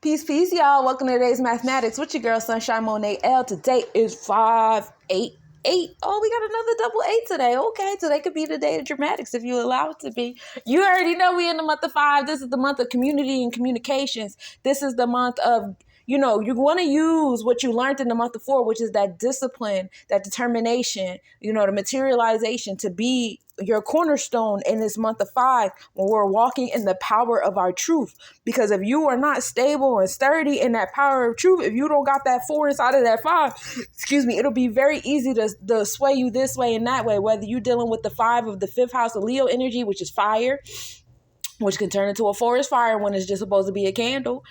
Peace, peace, y'all. Welcome to today's mathematics with your girl, Sunshine Monet L. Today is 588. Oh, we got another double eight today. Okay, today could be the day of dramatics if you allow it to be. You already know we in the month of 5. This is the month of community and communications. This is the month of, you want to use what you learned in the month of 4, which is that discipline, that determination, the materialization to be your cornerstone in this month of 5 when we're walking in the power of our truth. Because if you are not stable and sturdy in that power of truth, if you don't got that 4 inside of that 5, it'll be very easy to sway you this way and that way, whether you're dealing with the 5 of the 5th house of Leo energy, which is fire, which can turn into a forest fire when it's just supposed to be a candle.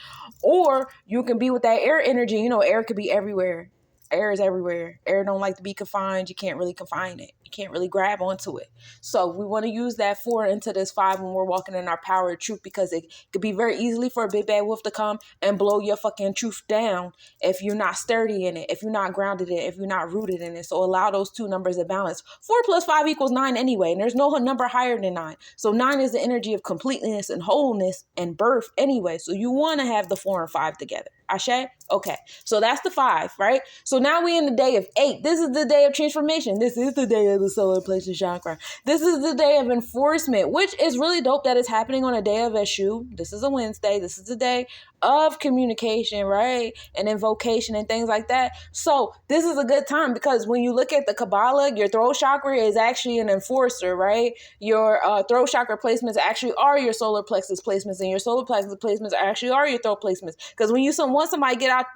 Or you can be with that air energy. Air could be everywhere. Air is everywhere. Air don't like to be confined. You can't really confine it. You can't really grab onto it. So we want to use that 4 into this 5 when we're walking in our power of truth, because it could be very easily for a big bad wolf to come and blow your fucking truth down if you're not sturdy in it, if you're not grounded in it, if you're not rooted in it. So allow those two numbers to balance. 4 plus 5 equals 9 anyway, and there's no number higher than 9. So 9 is the energy of completeness and wholeness and birth anyway. So you want to have the 4 and 5 together. Ashe? Okay. So that's the 5, right? So now we in the day of 8. This is the day of transformation. This is the day of the solar plexus chakra. This is the day of enforcement, which is really dope that it's happening on a day of Eshu. This is a Wednesday. This is the day of communication, right? And invocation and things like that. So this is a good time, because when you look at the Kabbalah, your throat chakra is actually an enforcer, right? Your throat chakra placements actually are your solar plexus placements, and your solar plexus placements actually are your throat placements. Because when you want somebody get out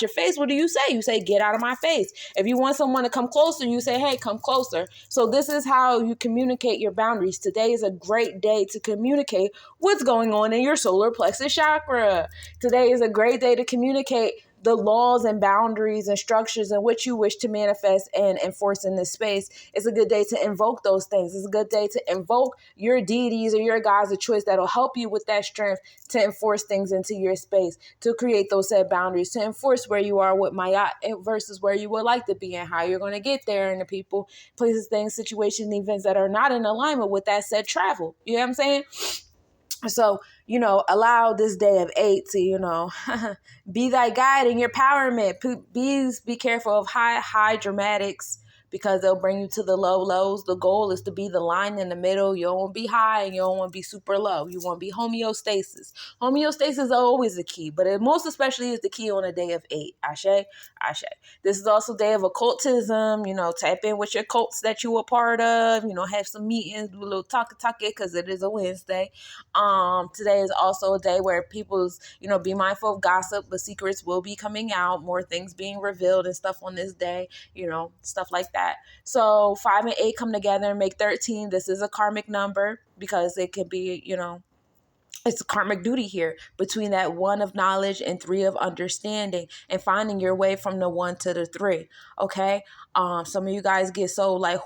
your face, what do you say? You say, get out of my face. If you want someone to come closer, you say, hey, come closer. So this is how you communicate your boundaries. Today is a great day to communicate what's going on in your solar plexus chakra. Today is a great day to communicate the laws and boundaries and structures in which you wish to manifest and enforce in this space. It's a good day to invoke those things. It's a good day to invoke your deities or your gods of choice that'll help you with that strength to enforce things into your space, to create those set boundaries, to enforce where you are with Mayat versus where you would like to be, and how you're going to get there, and the people, places, things, situations, events that are not in alignment with that said travel. You know what I'm saying? So, allow this day of 8 to, be thy guide in your empowerment. Be careful of high dramatics, because they'll bring you to the low lows. The goal is to be the line in the middle. You don't want to be high and you don't want to be super low. You want to be homeostasis. Homeostasis is always the key, but it most especially is the key on a day of 8. Ashe, ashe. This is also day of occultism. Tap in with your cults that you a part of. Have some meetings, do a little talk, because it is a Wednesday. Today is also a day where people's, be mindful of gossip, but secrets will be coming out, more things being revealed and stuff on this day, stuff like that. So 5 and 8 come together and make 13. This is a karmic number, because it can be, it's a karmic duty here between that 1 of knowledge and 3 of understanding, and finding your way from the 1 to the 3. Okay. Some of you guys get so like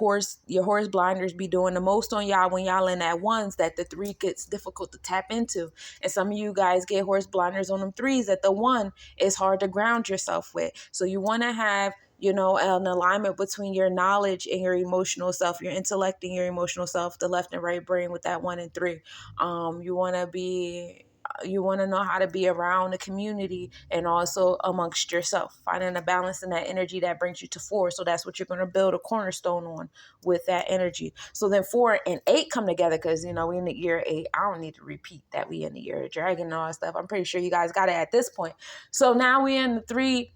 your horse blinders be doing the most on y'all when y'all in that 1s, that the 3 gets difficult to tap into. And some of you guys get horse blinders on them 3s, that the 1 is hard to ground yourself with. So you want to have an alignment between your knowledge and your emotional self, your intellect and your emotional self, the left and right brain with that 1 and 3. You want to know how to be around the community and also amongst yourself, finding a balance in that energy that brings you to 4. So that's what you're going to build a cornerstone on with that energy. So then 4 and 8 come together, because, we in the year 8. I don't need to repeat that we in the year of dragon and all that stuff. I'm pretty sure you guys got it at this point. So now we in the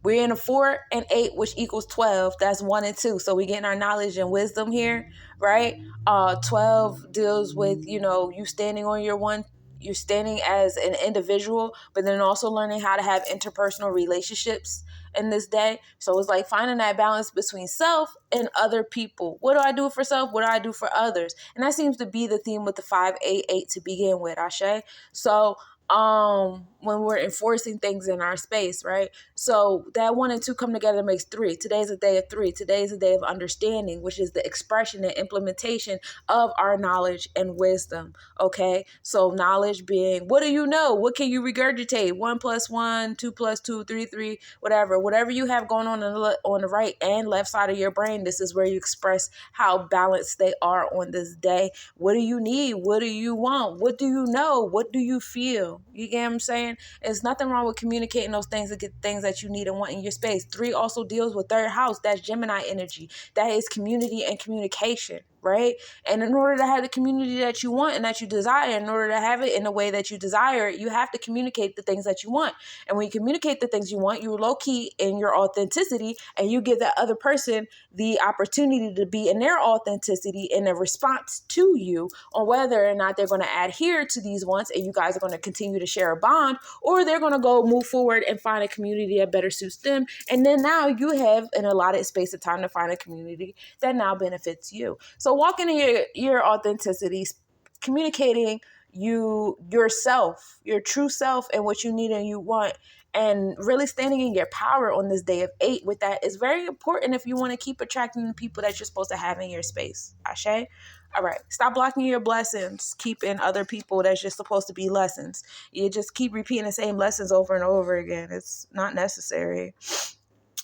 we're in a 4 and 8, which equals 12. That's 1 and 2. So we're getting our knowledge and wisdom here, right? 12 deals with, you standing on your 1. You're standing as an individual, but then also learning how to have interpersonal relationships in this day. So it's like finding that balance between self and other people. What do I do for self? What do I do for others? And that seems to be the theme with the 588 to begin with, Ashe. So when we're enforcing things in our space, right? So that 1 and 2 come together makes 3. Today's a day of 3. Today's a day of understanding, which is the expression and implementation of our knowledge and wisdom. Okay, so knowledge being, what do you know? What can you regurgitate? 1 plus 1, 2 plus 2, 3, 3, whatever you have going on the right and left side of your brain. This is where you express how balanced they are on this day. What do you need? What do you want? What do you know? What do you feel? You get what I'm saying? There's nothing wrong with communicating those things to get things that you need and want in your space. 3 also deals with third house. That's Gemini energy. That is community and communication, right? And in order to have the community that you want and that you desire, in order to have it in the way that you desire, you have to communicate the things that you want. And when you communicate the things you want, you're low key in your authenticity, and you give that other person the opportunity to be in their authenticity in a response to you on whether or not they're going to adhere to these wants, and you guys are going to continue to share a bond, or they're going to go move forward and find a community that better suits them. And then now you have an allotted space of time to find a community that now benefits you. So walking in your authenticity, communicating yourself, your true self, and what you need and you want, and really standing in your power on this day of 8 with that is very important if you want to keep attracting the people that you're supposed to have in your space. Ashe? All right. Stop blocking your blessings. Keep in other people that's just supposed to be lessons. You just keep repeating the same lessons over and over again. It's not necessary.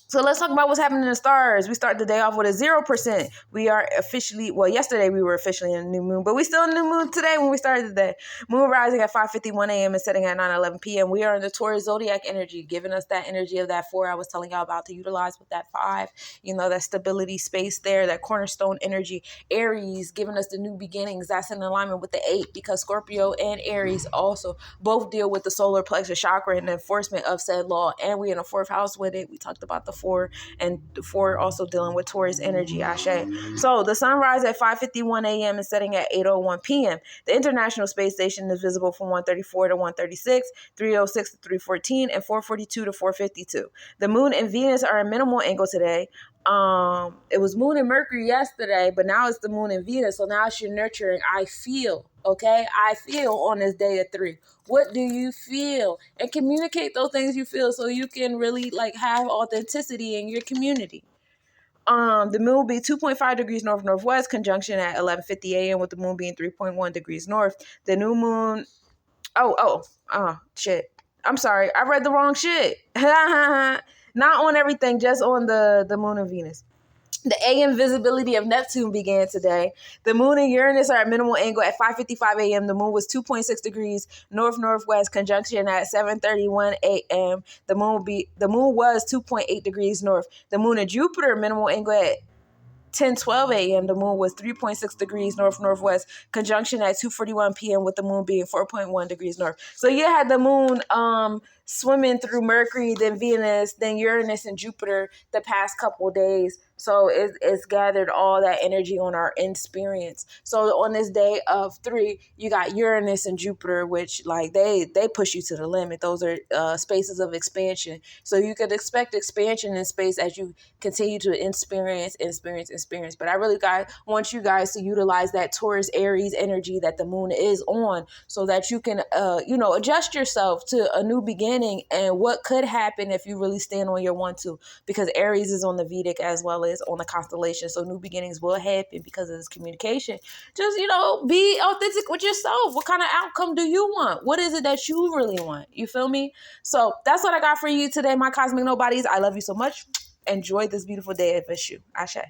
So let's talk about what's happening in the stars. We start the day off with a 0%. We are officially, well, yesterday we were officially in a new moon, but we still in a new moon today when we started the day. Moon rising at 5:51 a.m. and setting at 9:11 p.m. We are in the Taurus zodiac energy, giving us that energy of that 4 I was telling y'all about to utilize with that 5. You know, that stability space there, that cornerstone energy. Aries, giving us the new beginnings. That's in alignment with the 8, because Scorpio and Aries also both deal with the solar plexus chakra and the enforcement of said law. And we in the 4th house with it. We talked about the 4, and the 4 also dealing with Taurus energy. Ashe. So the sunrise at 5:51 a.m. and setting at 8:01 p.m. The International Space Station is visible from 1:34 to 1:36, 3:06 to 3:14, and 4:42 to 4:52. The moon and Venus are a minimal angle today. It was moon and Mercury yesterday, but now it's the moon and Venus. So now it's your nurturing. I feel, okay? I feel on this day of 3. What do you feel? And communicate those things you feel so you can really have authenticity in your community. The moon will be 2.5 degrees north-northwest, conjunction at 11:50 a.m. with the moon being 3.1 degrees north. The new moon, shit. I'm sorry. I read the wrong shit. Not on everything, just on the moon and Venus. The AM visibility of Neptune began today. The moon and Uranus are at minimal angle at 5:55 a.m. The moon was 2.6 degrees north-northwest, conjunction at 7:31 a.m. The moon was 2.8 degrees north. The moon and Jupiter minimal angle at 10:12 a.m. The moon was 3.6 degrees north-northwest, conjunction at 2:41 p.m. with the moon being 4.1 degrees north. So you had the moon swimming through Mercury, then Venus, then Uranus and Jupiter the past couple of days. So it's gathered all that energy on our experience. So on this day of 3, you got Uranus and Jupiter, which they push you to the limit. Those are spaces of expansion. So you could expect expansion in space as you continue to experience. But I really want you guys to utilize that Taurus Aries energy that the moon is on, so that you can adjust yourself to a new beginning and what could happen if you really stand on your want to, because Aries is on the Vedic as well as on the constellation. So new beginnings will happen because of this communication. Just, be authentic with yourself. What kind of outcome do you want? What is it that you really want? You feel me? So that's what I got for you today, my cosmic nobodies. I love you so much. Enjoy this beautiful day of Eshu. Ashe.